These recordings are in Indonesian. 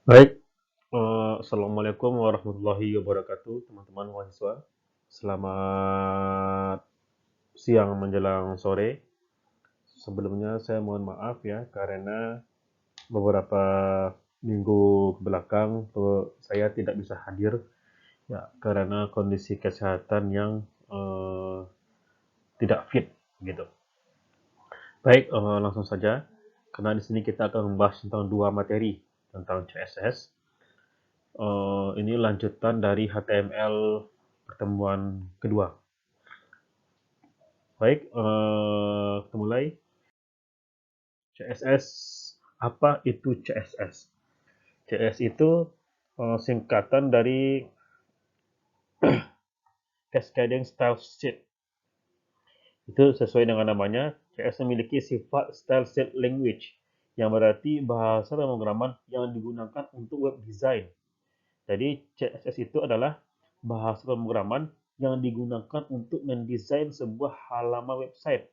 Baik, Assalamualaikum warahmatullahi wabarakatuh, teman-teman mahasiswa. Selamat siang menjelang sore. Sebelumnya saya mohon maaf ya, karena beberapa minggu ke belakang saya tidak bisa hadir ya, karena kondisi kesehatan yang eh, tidak fit gitu. Baik, langsung saja. Karena di sini kita akan membahas tentang dua materi tentang CSS. Ini lanjutan dari HTML pertemuan kedua. Baik, kita mulai. CSS, apa itu CSS? CSS itu singkatan dari Cascading Style Sheet. Itu sesuai dengan namanya, CSS memiliki sifat Style Sheet Language, yang berarti bahasa pemrograman yang digunakan untuk web design. Jadi CSS itu adalah bahasa pemrograman yang digunakan untuk mendesain sebuah halaman website.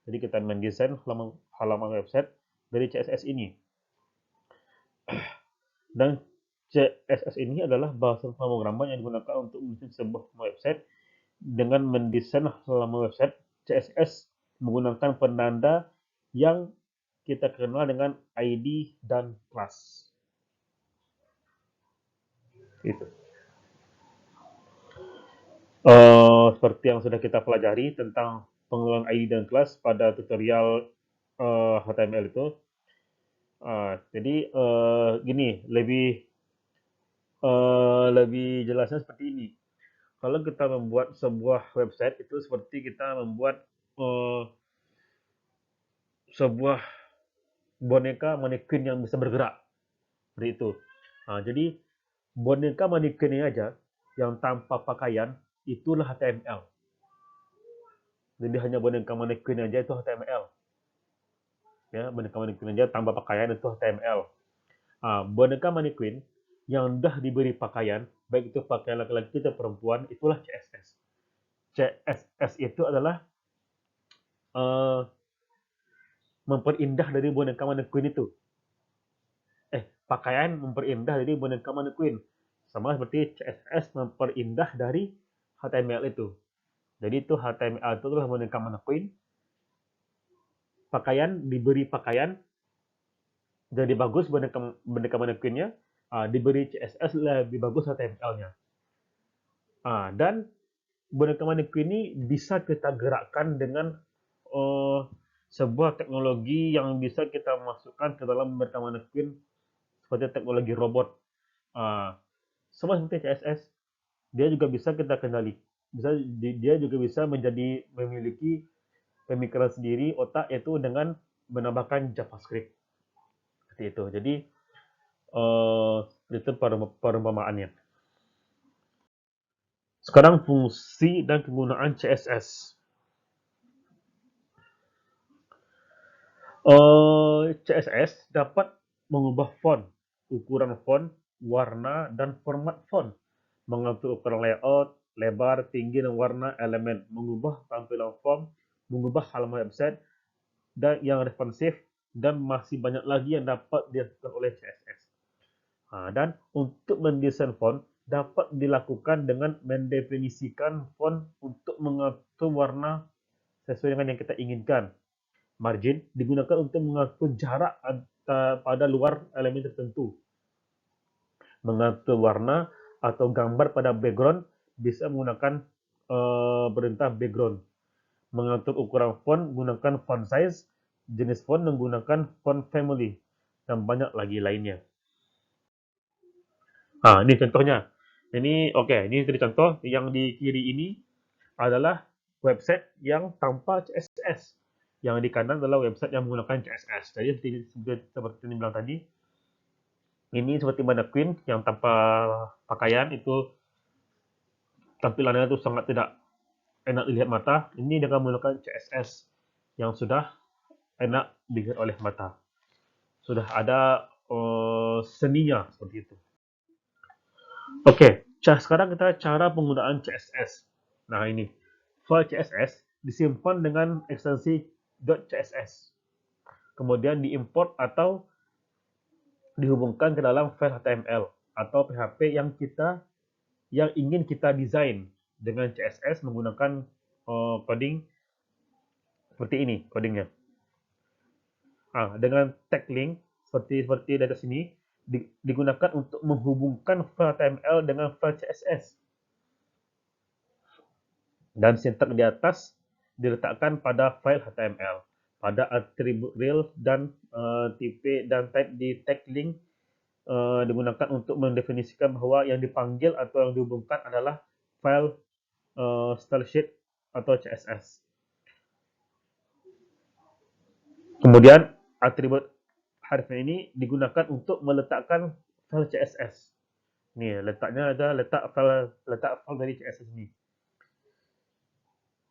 Jadi kita mendesain halaman website dari CSS ini. Dan CSS ini adalah bahasa pemrograman yang digunakan untuk mendesain sebuah website. Dengan mendesain halaman website, CSS menggunakan penanda yang kita kenal dengan ID dan class. Itu. Seperti yang sudah kita pelajari tentang pengelolaan ID dan class pada tutorial HTML itu. Jadi gini, lebih jelasnya seperti ini. Kalau kita membuat sebuah website itu seperti kita membuat uh, sebuah boneka mannequin yang bisa bergerak, seperti itu. Jadi boneka mannequin ini aja yang tanpa pakaian itulah HTML. Jadi hanya boneka mannequin aja itu HTML. Ya, boneka mannequin aja tanpa pakaian itu HTML. Boneka mannequin yang sudah diberi pakaian, baik itu pakaian laki-laki atau perempuan, itulah CSS. CSS itu adalah uh, memperindah dari boneka mannequin itu. Pakaian memperindah dari boneka mannequin. Sama seperti CSS memperindah dari HTML itu. Jadi itu HTML itu adalah boneka mannequin. Pakaian diberi pakaian, jadi bagus boneka mannequinnya. Diberi CSS lebih bagus HTML-nya. Dan boneka mannequin ini bisa kita gerakkan dengan uh, sebuah teknologi yang bisa kita masukkan ke dalam boneka mannequin seperti teknologi robot. Sama seperti CSS, dia juga bisa kita kendali. Dia juga bisa memiliki pemikiran sendiri otak itu dengan menambahkan JavaScript seperti itu. Jadi eh, itu perumpamaannya. Sekarang fungsi dan penggunaan CSS. CSS dapat mengubah font, ukuran font, warna, dan format font, mengatur ukuran layout, lebar, tinggi, dan warna elemen, mengubah tampilan form, mengubah halaman website, dan yang responsif, dan masih banyak lagi yang dapat dilakukan oleh CSS. Dan untuk mendesain font dapat dilakukan dengan mendefinisikan font untuk mengatur warna sesuai dengan yang kita inginkan. Margin digunakan untuk mengatur jarak pada luar elemen tertentu. Mengatur warna atau gambar pada background bisa menggunakan perintah background. Mengatur ukuran font menggunakan font size, jenis font menggunakan font family, dan banyak lagi lainnya. Ini contohnya. Ini oke, ini tadi contoh yang di kiri ini adalah website yang tanpa CSS. Yang di kanan adalah website yang menggunakan CSS. Jadi seperti yang bilang tadi, ini seperti mannequin yang tanpa pakaian itu tampilannya itu sangat tidak enak dilihat mata. Ini dengan menggunakan CSS yang sudah enak dilihat oleh mata. Sudah ada seninya seperti itu. Oke, sekarang kita cara penggunaan CSS. Nah ini, file CSS disimpan dengan ekstensi .css. Kemudian diimport atau dihubungkan ke dalam file HTML atau PHP yang ingin kita desain dengan CSS menggunakan coding seperti ini codingnya. Dengan tag link seperti dari sini digunakan untuk menghubungkan file HTML dengan file CSS. Dan sintak di atas diletakkan pada file HTML. Pada atribut rel dan tipe dan type di tag link digunakan untuk mendefinisikan bahwa yang dipanggil atau yang dihubungkan adalah file stylesheet atau CSS. Kemudian atribut harfiah ini digunakan untuk meletakkan file CSS. Nih, letaknya ada letak file dari CSS ini.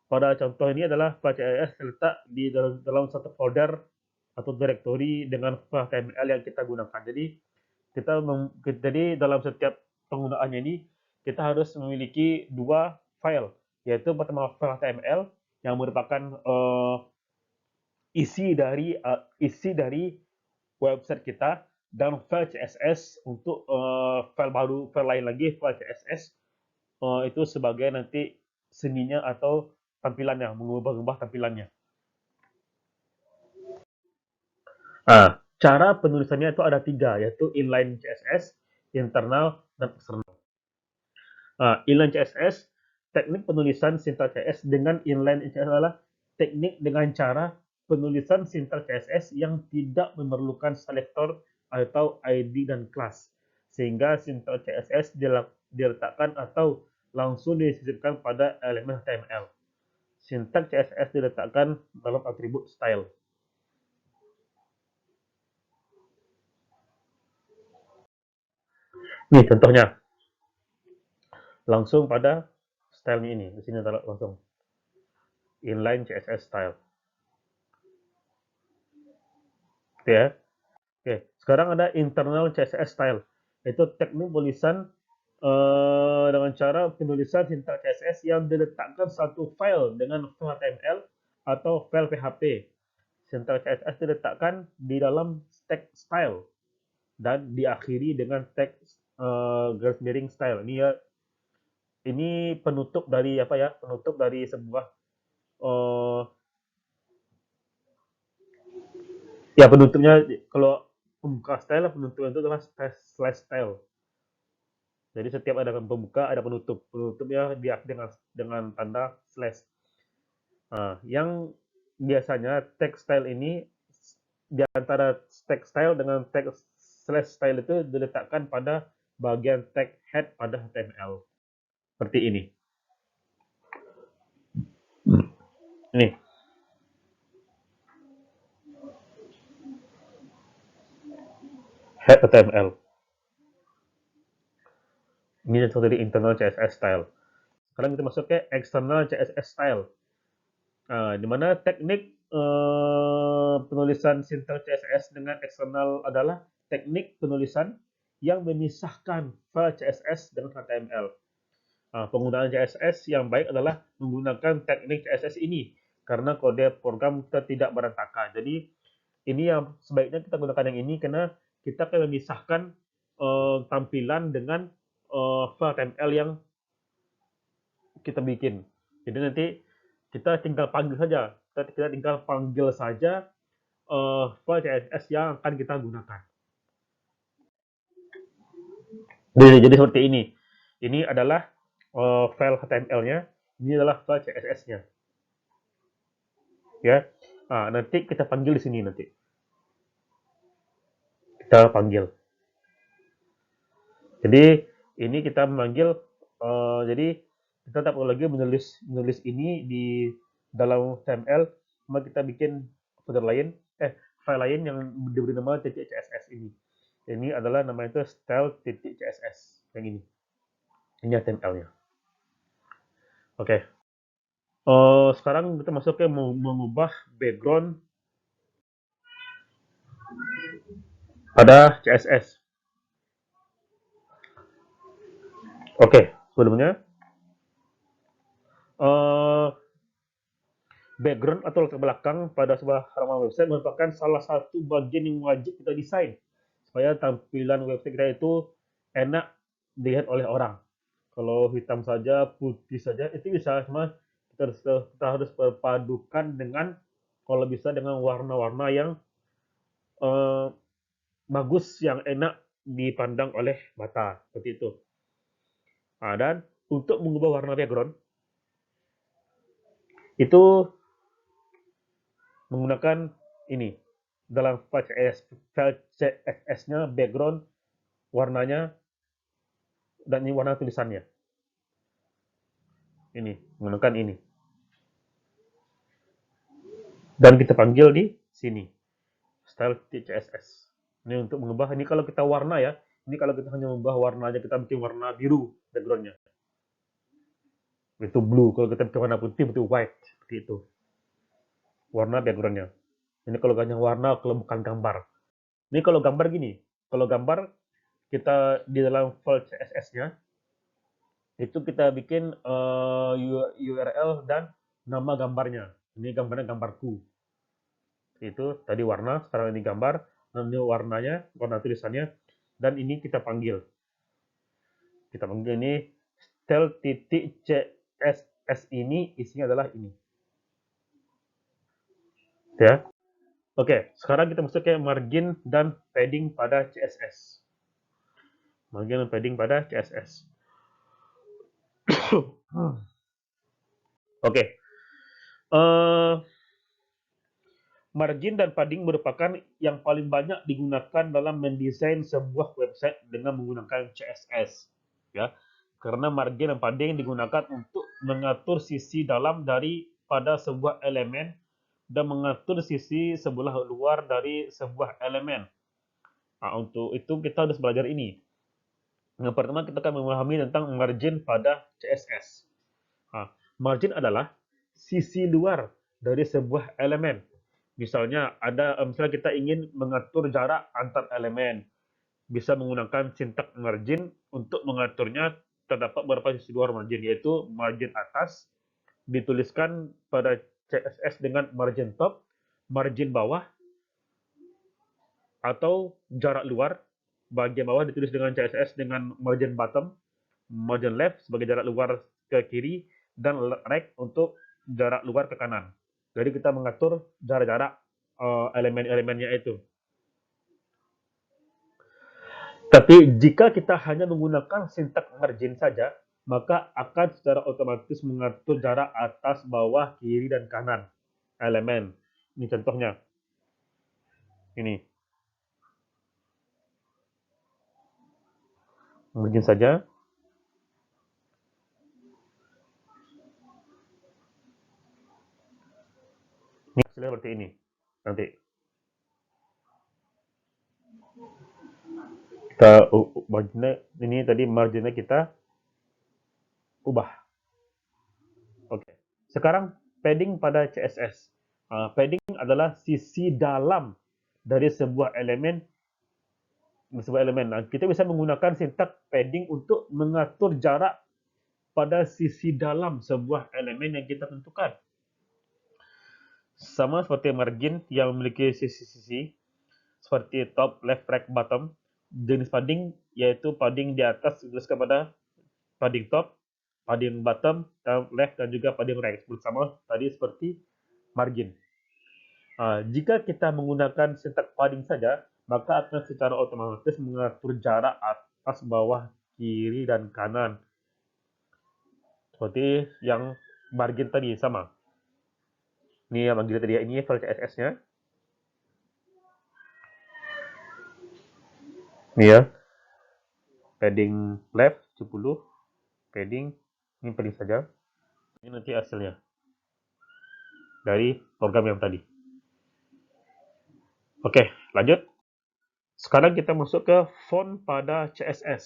Pada contoh ini adalah file CSS terletak di dalam satu folder atau directory dengan file HTML yang kita gunakan. Jadi dalam setiap penggunaannya ini kita harus memiliki dua file, yaitu pertama file HTML yang merupakan isi dari website kita dan file CSS untuk file lain lagi, file CSS itu sebagai nanti seninya atau tampilannya, mengubah tampilannya. Cara penulisannya itu ada 3, yaitu inline CSS, internal, dan eksternal. Inline CSS, teknik penulisan sintaks CSS dengan inline CSS adalah teknik dengan cara penulisan sintaks CSS yang tidak memerlukan selektor atau ID dan kelas, sehingga sintaks CSS diletakkan atau langsung disisipkan pada elemen HTML. Sintaks CSS diletakkan dalam atribut style. Nih contohnya, langsung pada style ini, di sini langsung inline CSS style. Oke ya. Oke, sekarang ada internal CSS style, yaitu teknik penulisan dengan cara penulisan sintaks CSS yang diletakkan satu file dengan file HTML atau file PHP. Sintaks CSS diletakkan di dalam tag style dan diakhiri dengan tag garis miring style. Ini penutup dari Penutup dari sebuah penutupnya kalau pembuka style, penutupnya itu adalah slash style. Jadi setiap ada pembuka ada penutup. Penutupnya dengan tanda slash. Yang biasanya tag style ini di antara tag style dengan tag slash style itu diletakkan pada bagian tag head pada HTML. Seperti ini. Ini. Head HTML. Ini contoh dari internal CSS style. Sekarang kita masuk ke external CSS style. Di mana teknik penulisan sintaks CSS dengan eksternal adalah teknik penulisan yang memisahkan file CSS dengan HTML. Penggunaan CSS yang baik adalah menggunakan teknik CSS ini karena kode program kita tidak berantakan. Jadi ini yang sebaiknya kita gunakan yang ini karena kita akan memisahkan tampilan dengan file HTML yang kita bikin. Jadi nanti kita tinggal panggil saja. Kita tinggal panggil saja file CSS yang akan kita gunakan. Jadi seperti ini. Ini adalah file HTML-nya. Ini adalah file CSS-nya. Ya. Nanti kita panggil di sini nanti. Kita panggil. Jadi ini kita memanggil. Jadi kita tak perlu lagi menulis ini di dalam HTML. Cuma kita bikin folder lain, file lain yang diberi nama .css ini. Ini adalah namanya itu style.css yang ini. Ini HTML-nya. Oke. Sekarang kita masuk ke mengubah background pada CSS. Oke, sebelumnya background atau latar belakang pada sebuah halaman website merupakan salah satu bagian yang wajib kita desain. supaya tampilan website kita itu enak dilihat oleh orang. Kalau hitam saja, putih saja itu bisa, cuma kita harus perpadukan dengan, kalau bisa dengan warna-warna yang eh, bagus, yang enak dipandang oleh mata, seperti itu. Nah, dan untuk mengubah warna background itu menggunakan ini, dalam file CSS-nya background warnanya, dan ini warna tulisannya. Ini menggunakan ini. Dan kita panggil di sini style CSS. Ini untuk mengubah, ini kalau kita warna ya. Ini kalau kita hanya mengubah warnanya, kita bikin warna biru backgroundnya. Itu blue. Kalau kita bikin warna putih, itu white. Seperti itu. Warna backgroundnya. Ini kalau hanya warna, kalau bukan gambar. Ini kalau gambar gini. Kalau gambar, kita di dalam file CSS-nya, itu kita bikin URL dan nama gambarnya. Ini gambarnya gambarku. Itu tadi warna, sekarang ini gambar, ini warnanya, warna tulisannya, dan ini kita panggil. Kita panggil ini style.css, ini isinya adalah ini. Ya. Oke, sekarang kita masuk ke margin dan padding pada CSS. Margin dan padding pada CSS. Oke. Margin dan padding merupakan yang paling banyak digunakan dalam mendesain sebuah website dengan menggunakan CSS. Ya, karena margin dan padding digunakan untuk mengatur sisi dalam daripada sebuah elemen dan mengatur sisi sebelah luar dari sebuah elemen. Nah, untuk itu kita harus belajar ini. Yang pertama, kita akan memahami tentang margin pada CSS. Nah, margin adalah sisi luar dari sebuah elemen. Misalnya misalnya kita ingin mengatur jarak antar elemen, bisa menggunakan sintak margin untuk mengaturnya. Terdapat beberapa sisi luar margin, yaitu margin atas dituliskan pada CSS dengan margin top, margin bawah, atau jarak luar bagian bawah ditulis dengan CSS dengan margin bottom, margin left sebagai jarak luar ke kiri, dan right untuk jarak luar ke kanan. Jadi kita mengatur jarak-jarak elemen-elemennya itu. Tapi jika kita hanya menggunakan sintak margin saja, maka akan secara otomatis mengatur jarak atas, bawah, kiri, dan kanan elemen. Ini contohnya. Ini. Margin saja. Ini hasilnya seperti ini. Nanti. Kita marginnya, ini tadi marginnya kita ubah. Oke. Sekarang padding pada CSS. Padding adalah sisi dalam dari sebuah elemen. Nah, kita bisa menggunakan sintak padding untuk mengatur jarak pada sisi dalam sebuah elemen yang kita tentukan. Sama seperti margin yang memiliki sisi-sisi seperti top, left, right, bottom. Jenis padding yaitu padding di atas dituliskan pada padding top, padding bottom, left, dan juga padding right. Sama tadi seperti margin. Jika kita menggunakan sintak padding saja, maka akan secara otomatis mengatur jarak atas, bawah, kiri, dan kanan. Seperti yang margin tadi, sama. Ini yang margin tadi, ini file CSS-nya. Ini ya. Padding left 10, padding, ini padding saja. Ini nanti hasilnya dari program yang tadi. Oke, lanjut. Sekarang kita masuk ke font pada CSS.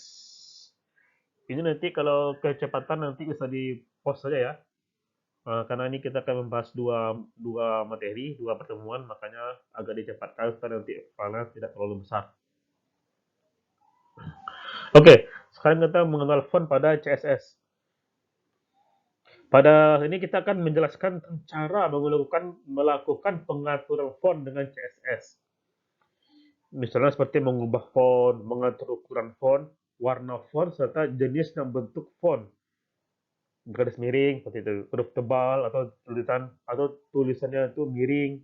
Ini nanti kalau kecepatan nanti bisa di post saja ya. Karena ini kita akan membahas dua materi, dua pertemuan, makanya agak dicepatkan supaya nanti filenya tidak terlalu besar. Oke, sekarang kita mengenal font pada CSS. Pada ini kita akan menjelaskan cara melakukan pengaturan font dengan CSS. Misalnya seperti mengubah font, mengatur ukuran font, warna font, serta jenis dan bentuk font. Garis miring seperti itu, huruf tebal atau tulisannya itu miring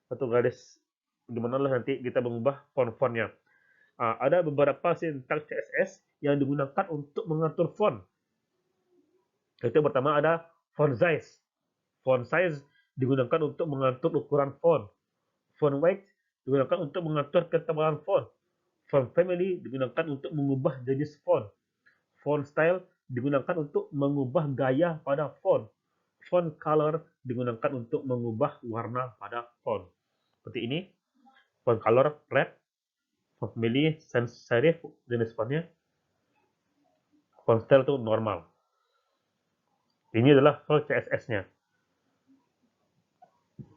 atau garis gimana lah nanti kita mengubah font-fontnya. Ada beberapa sintaks CSS yang digunakan untuk mengatur font. Itu pertama ada font size. Font size digunakan untuk mengatur ukuran font. Font weight digunakan untuk mengatur ketebalan font. Font family digunakan untuk mengubah jenis font. Font style digunakan untuk mengubah gaya pada font. Font color digunakan untuk mengubah warna pada font. Seperti ini, font color red, font family sans serif jenis fontnya, font style itu normal. Ini adalah file CSS-nya.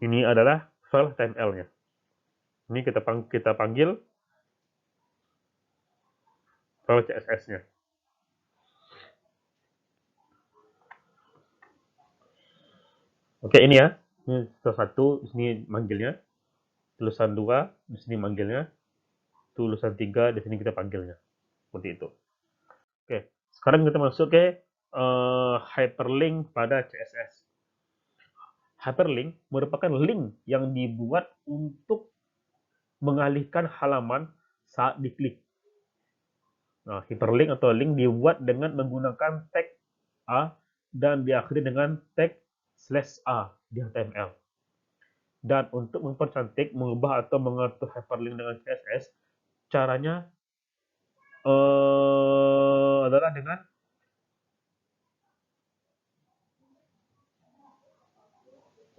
Ini adalah file HTML-nya. Ini kita panggil file CSS-nya. Oke, ini ya. Ini satu, di sini manggilnya. Tulisan 2, di sini manggilnya. Tulisan 3, di sini kita panggilnya. Seperti itu. Oke, sekarang kita masuk ke hyperlink pada CSS. Hyperlink merupakan link yang dibuat untuk mengalihkan halaman saat diklik. Nah, hyperlink atau link dibuat dengan menggunakan tag A dan diakhiri dengan tag /A di HTML. Dan untuk mempercantik, mengubah atau mengatur hyperlink dengan CSS, caranya adalah dengan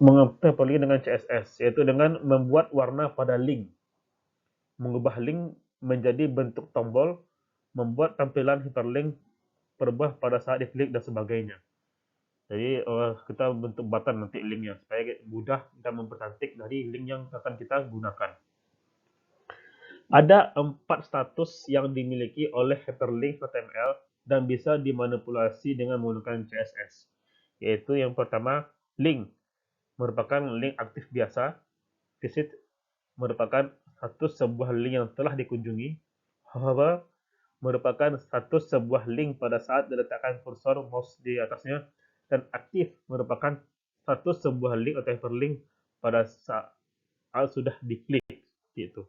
mengatur hyperlink dengan CSS, yaitu dengan membuat warna pada link, mengubah link menjadi bentuk tombol, membuat tampilan hyperlink berubah pada saat diklik dan sebagainya. Jadi kita bentuk button nanti linknya supaya mudah dan mempercantik dari link yang akan kita gunakan. Ada 4 status yang dimiliki oleh hyperlink HTML dan bisa dimanipulasi dengan menggunakan CSS. Yaitu yang pertama, link merupakan link aktif biasa. Visit merupakan status sebuah link yang telah dikunjungi. Hover merupakan status sebuah link pada saat diletakkan kursor mouse di atasnya. Dan aktif merupakan status sebuah link atau hyperlink pada saat sudah diklik. Gitu.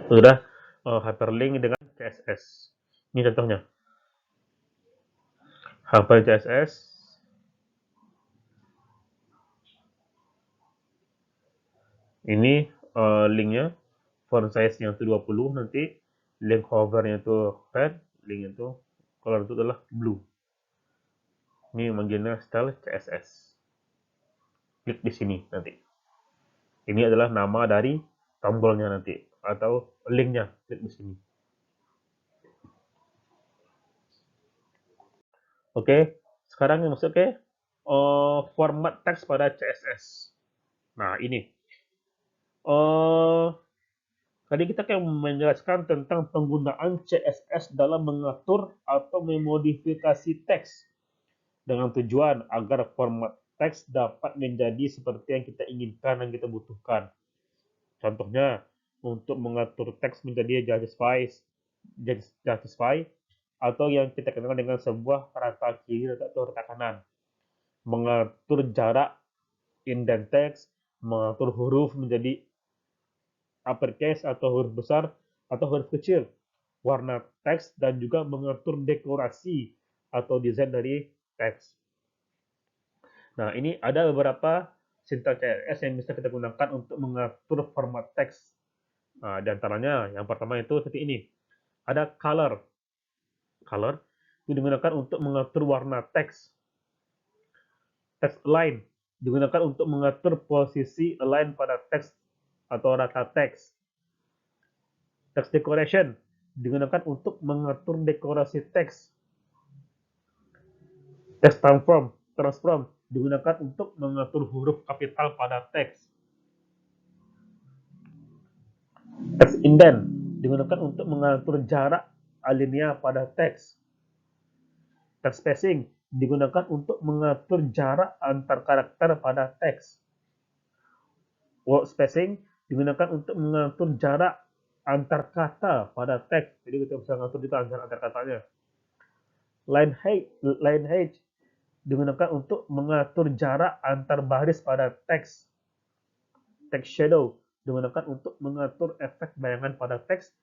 Sudah hyperlink dengan CSS. Ini contohnya. Hafal CSS. Ini linknya. Font size yang itu 20 nanti. Link hovernya itu red. Link itu color itu adalah blue. Ini manggilnya style CSS. Klik di sini nanti. Ini adalah nama dari tombolnya nanti atau linknya. Klik di sini. Oke, sekarang masuk ke format teks pada CSS. Nah, ini. Tadi kita akan menjelaskan tentang penggunaan CSS dalam mengatur atau memodifikasi teks dengan tujuan agar format teks dapat menjadi seperti yang kita inginkan dan kita butuhkan. Contohnya, untuk mengatur teks menjadi justify atau yang kita kenal dengan sebuah rata kiri atau rata kanan. Mengatur jarak indent teks, mengatur huruf menjadi uppercase atau huruf besar atau huruf kecil, warna teks, dan juga mengatur dekorasi atau desain dari teks. Nah, ini ada beberapa sintaks CSS yang bisa kita gunakan untuk mengatur format teks. Nah, di antaranya yang pertama itu seperti ini. Ada color. Color itu digunakan untuk mengatur warna teks. Text align digunakan untuk mengatur posisi align pada teks atau rata teks. Text decoration digunakan untuk mengatur dekorasi teks. Text transform digunakan untuk mengatur huruf kapital pada teks. Text indent digunakan untuk mengatur jarak alinea pada teks. Text spacing digunakan untuk mengatur jarak antar karakter pada teks. Word spacing digunakan untuk mengatur jarak antar kata pada teks. Jadi kita bisa mengatur juga antar katanya. Line height digunakan untuk mengatur jarak antar baris pada teks. Text shadow digunakan untuk mengatur efek bayangan pada teks,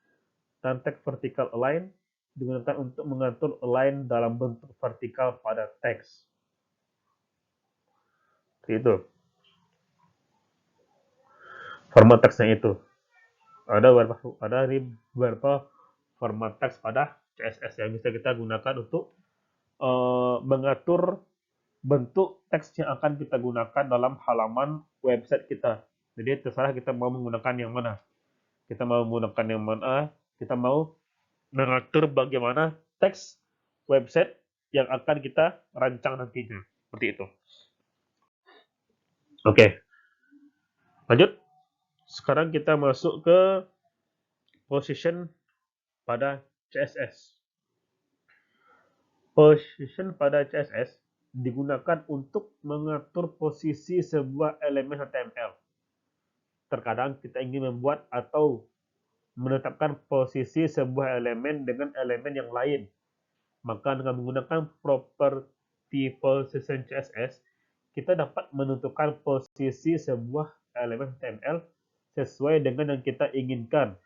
dan text vertical align digunakan untuk mengatur align dalam bentuk vertikal pada teks. Itu format teksnya itu. Ada beberapa format teks pada CSS yang bisa kita gunakan untuk mengatur bentuk teks yang akan kita gunakan dalam halaman website kita. Jadi terserah kita mau menggunakan yang mana. Kita mau menggunakan yang mana, kita mau mengatur bagaimana teks website yang akan kita rancang nantinya. Seperti itu. Oke, lanjut. Sekarang kita masuk ke position pada CSS. Position pada CSS digunakan untuk mengatur posisi sebuah elemen HTML. Terkadang kita ingin membuat atau menetapkan posisi sebuah elemen dengan elemen yang lain. Maka dengan menggunakan property position CSS, kita dapat menentukan posisi sebuah elemen HTML sesuai dengan yang kita inginkan.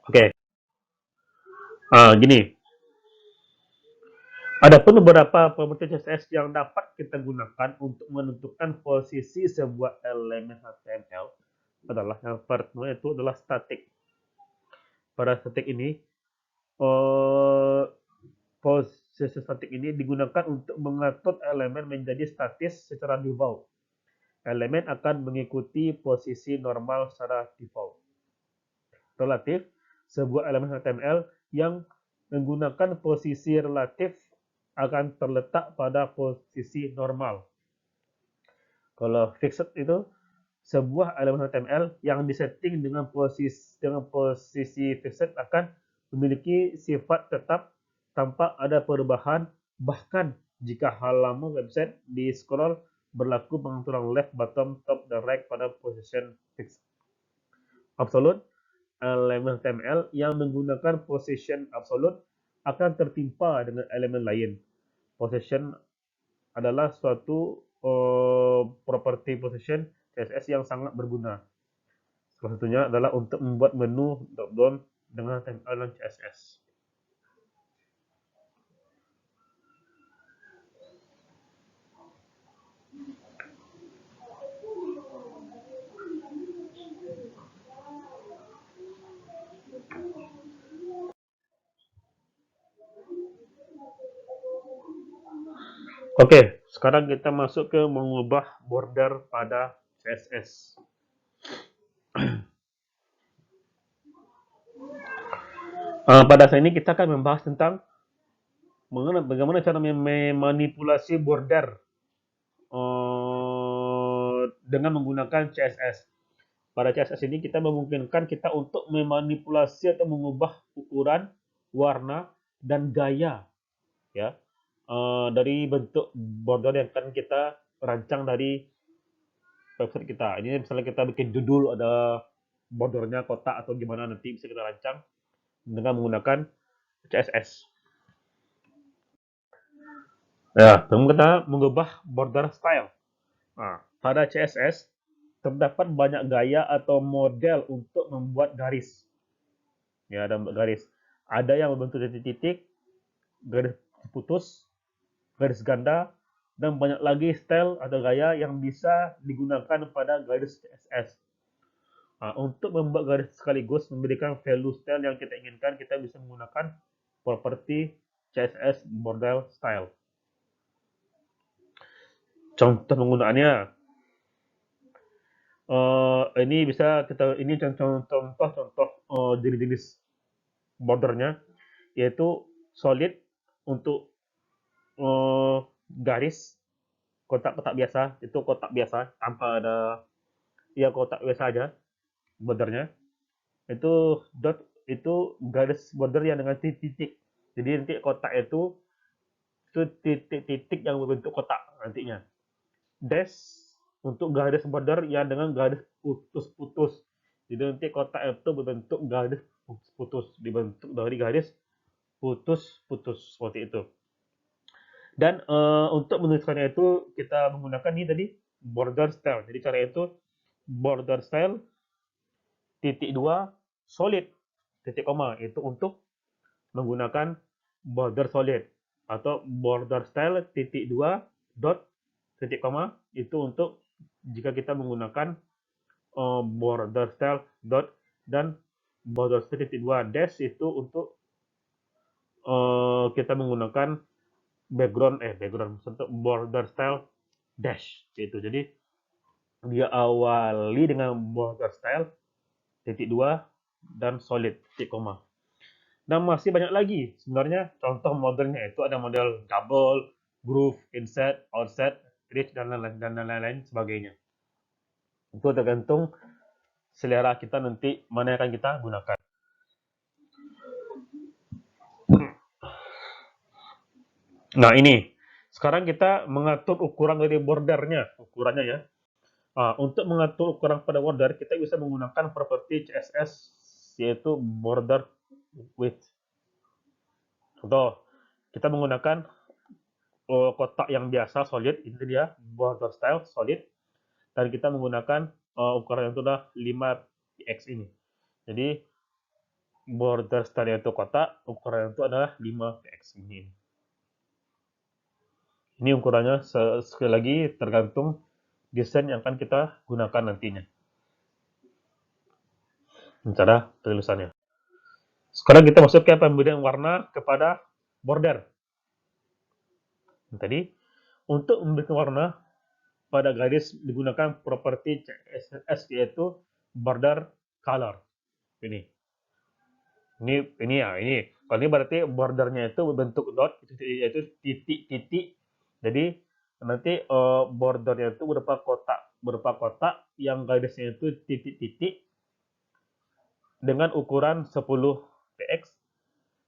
Oke. Gini. Ada pun beberapa properti CSS yang dapat kita gunakan untuk menentukan posisi sebuah elemen HTML adalah yang pertama itu adalah static. Pada static ini, posisi static ini digunakan untuk mengatur elemen menjadi statis secara default. Elemen akan mengikuti posisi normal secara default. Relatif, sebuah elemen HTML yang menggunakan posisi relatif akan terletak pada posisi normal. Kalau fixed itu sebuah elemen HTML yang disetting dengan posisi fixed akan memiliki sifat tetap tanpa ada perubahan, bahkan jika halaman website di scroll berlaku pengaturan left, bottom, top, dan right pada position fixed. Absolute, elemen HTML yang menggunakan position absolute akan tertimpa dengan elemen lain. Position adalah suatu property position CSS yang sangat berguna. Salah satunya adalah untuk membuat menu drop-down dengan HTML dan CSS. Oke, sekarang kita masuk ke mengubah border pada CSS. Pada saat ini kita akan membahas tentang bagaimana cara memanipulasi border dengan menggunakan CSS. Pada CSS ini kita memungkinkan kita untuk memanipulasi atau mengubah ukuran, warna, dan gaya ya dari bentuk border yang akan kita rancang dari website kita. Ini misalnya kita bikin judul ada bordernya kotak atau gimana, nanti bisa kita rancang dengan menggunakan CSS. Ya, kemudian kita mengubah border style. Nah, pada CSS terdapat banyak gaya atau model untuk membuat garis. Ya, ada garis. Ada yang berbentuk titik-titik, garis putus, garis ganda, dan banyak lagi style atau gaya yang bisa digunakan pada garis CSS. Untuk membuat garis sekaligus memberikan value style yang kita inginkan, kita bisa menggunakan property CSS border style. Contoh penggunaannya, ini bisa ini contoh jenis-jenis bordernya, yaitu solid untuk garis, kotak-kotak biasa, itu kotak biasa tanpa ada, ya kotak biasa aja bordernya. Itu dot, itu garis border yang dengan titik-titik. Jadi nanti kotak itu titik-titik yang berbentuk kotak nantinya. dash untuk garis border yang dengan garis putus-putus. Jadi nanti kotak itu berbentuk garis putus, dibentuk dari garis putus-putus seperti itu. Dan untuk menuliskannya itu kita menggunakan ini tadi border style. Jadi cara itu border style titik dua solid titik koma itu untuk menggunakan border solid atau border style titik dua dot titik koma itu untuk jika kita menggunakan border style dot dan border style titik dua dash itu untuk kita menggunakan background untuk border style dash itu. Jadi dia awali dengan border style titik dua dan solid titik koma. Dan masih banyak lagi sebenarnya contoh modelnya itu ada model double, groove, inset, offset, bridge dan lain-lain sebagainya. Itu tergantung selera kita nanti mana yang akan kita gunakan. Nah ini sekarang kita mengatur ukuran dari bordernya, ukurannya ya. Untuk mengatur ukuran pada border kita bisa menggunakan properti CSS yaitu border width. Contoh, kita menggunakan kotak yang biasa solid, ini dia border style solid, dan kita menggunakan ukuran yang sudah 5px ini. Jadi border style itu kotak, ukuran itu adalah 5px ini. Ini ukurannya sekali lagi tergantung desain yang akan kita gunakan nantinya. Cara tulisannya. Sekarang kita masuk ke pemberian warna kepada border. Tadi untuk memberikan warna pada garis digunakan properti CSS yaitu border color. Ini ya ini. Kalau ini berarti bordernya itu bentuk dot yaitu titik-titik. Jadi nanti bordernya itu berupa kotak yang garisnya itu titik-titik dengan ukuran 10px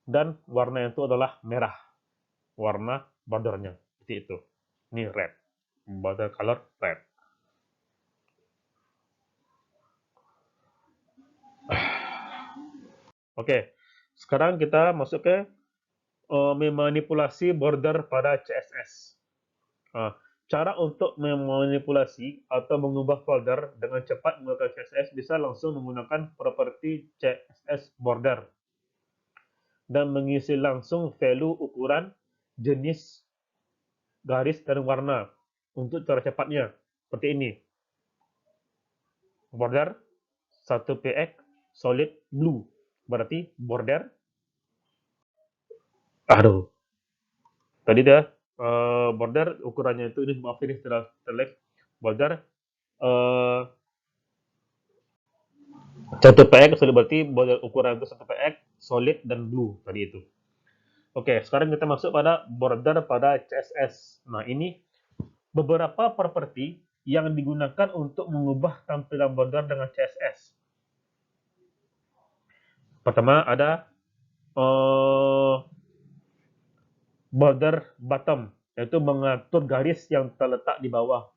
dan warna itu adalah merah. Warna bordernya seperti itu. Ini red. Border color red. Oke, sekarang kita masuk ke memanipulasi border pada CSS. Cara untuk memanipulasi atau mengubah folder dengan cepat menggunakan CSS bisa langsung menggunakan properti CSS border dan mengisi langsung value ukuran, jenis, garis, dan warna untuk cara cepatnya. Seperti ini. Border 1px solid blue. Berarti border. Aduh. Tadi dah border ukurannya itu ini maaf ini terlek border 1px solid berarti border ukuran itu 1px solid dan blue tadi itu. Oke, sekarang kita masuk pada border pada CSS. Nah, ini beberapa properti yang digunakan untuk mengubah tampilan border dengan CSS. Pertama ada border bottom, yaitu mengatur garis yang terletak di bawah.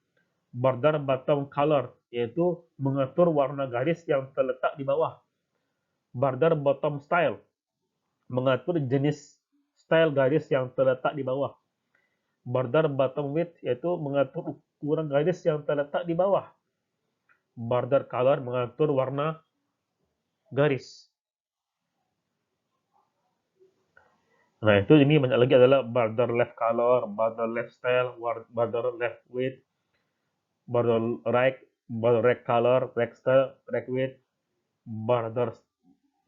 Border bottom color, yaitu mengatur warna garis yang terletak di bawah. Border bottom style, mengatur jenis style garis yang terletak di bawah. Border bottom width, yaitu mengatur ukuran garis yang terletak di bawah. Border color, mengatur warna garis. Nah, itu ini banyak lagi adalah border left color, border left style, border left width, border right color, right style, right width, border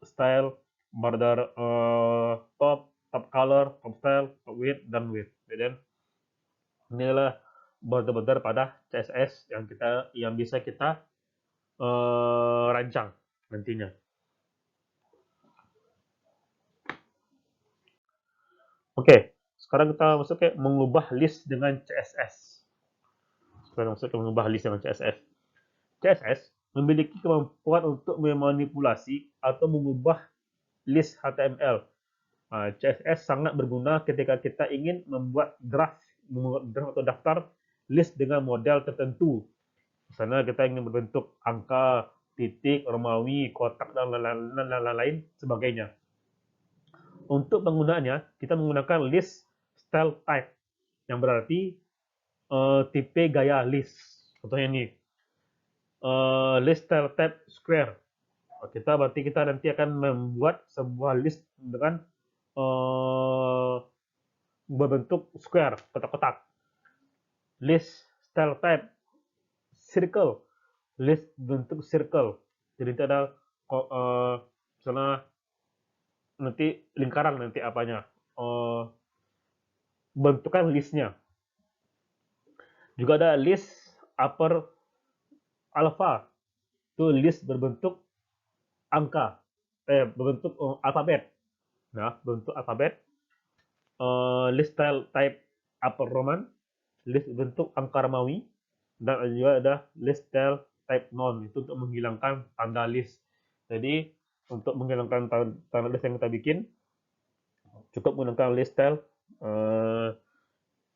style, border top color, top style, top width, dan width. Dan ini adalah border-border pada CSS yang bisa kita rancang nantinya. Oke, sekarang kita masuk ke mengubah list dengan CSS. Sekarang masuk ke mengubah list dengan CSS. CSS memiliki kemampuan untuk memanipulasi atau mengubah list HTML. CSS sangat berguna ketika kita ingin membuat draft atau daftar list dengan model tertentu. Misalnya kita ingin berbentuk angka, titik, Romawi, kotak, dan lain-lain sebagainya. Untuk penggunaannya, kita menggunakan list style type, yang berarti tipe gaya list. Contohnya ini, list style type square. Kita nanti akan membuat sebuah list dengan berbentuk square, kotak-kotak. List style type circle, list bentuk circle. Jadi itu ada misalnya nanti lingkaran nanti apanya, bentukan listnya. Juga ada list upper alpha, itu list berbentuk angka, berbentuk alfabet. Nah, bentuk alfabet. List style type upper Roman, list bentuk angka Romawi, dan juga ada list style type non, itu untuk menghilangkan tanda list. Jadi untuk menghilangkan tanda list yang kita bikin, cukup menggunakan list style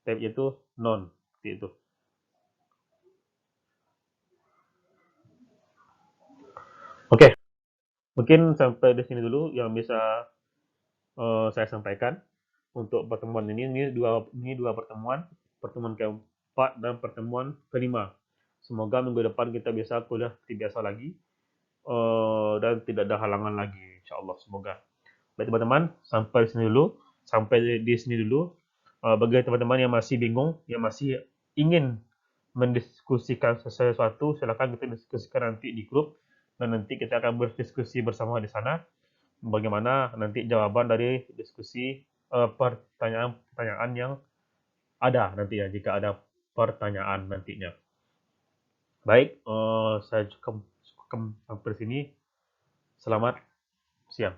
type itu non, seperti itu. Oke, mungkin sampai di sini dulu yang bisa saya sampaikan untuk pertemuan ini. Ini dua pertemuan, pertemuan keempat dan pertemuan kelima. Semoga minggu depan kita bisa kuliah seperti biasa lagi, dan tidak ada halangan lagi, insya Allah, semoga. Baik teman-teman, sampai di sini dulu. Bagi teman-teman yang masih bingung, yang masih ingin mendiskusikan sesuatu, silakan kita diskusikan nanti di grup, dan nanti kita akan berdiskusi bersama di sana. Bagaimana nanti jawaban dari diskusi pertanyaan-pertanyaan yang ada nanti ya, jika ada pertanyaan nantinya. Baik, saya cukup sampai sini. Selamat siang.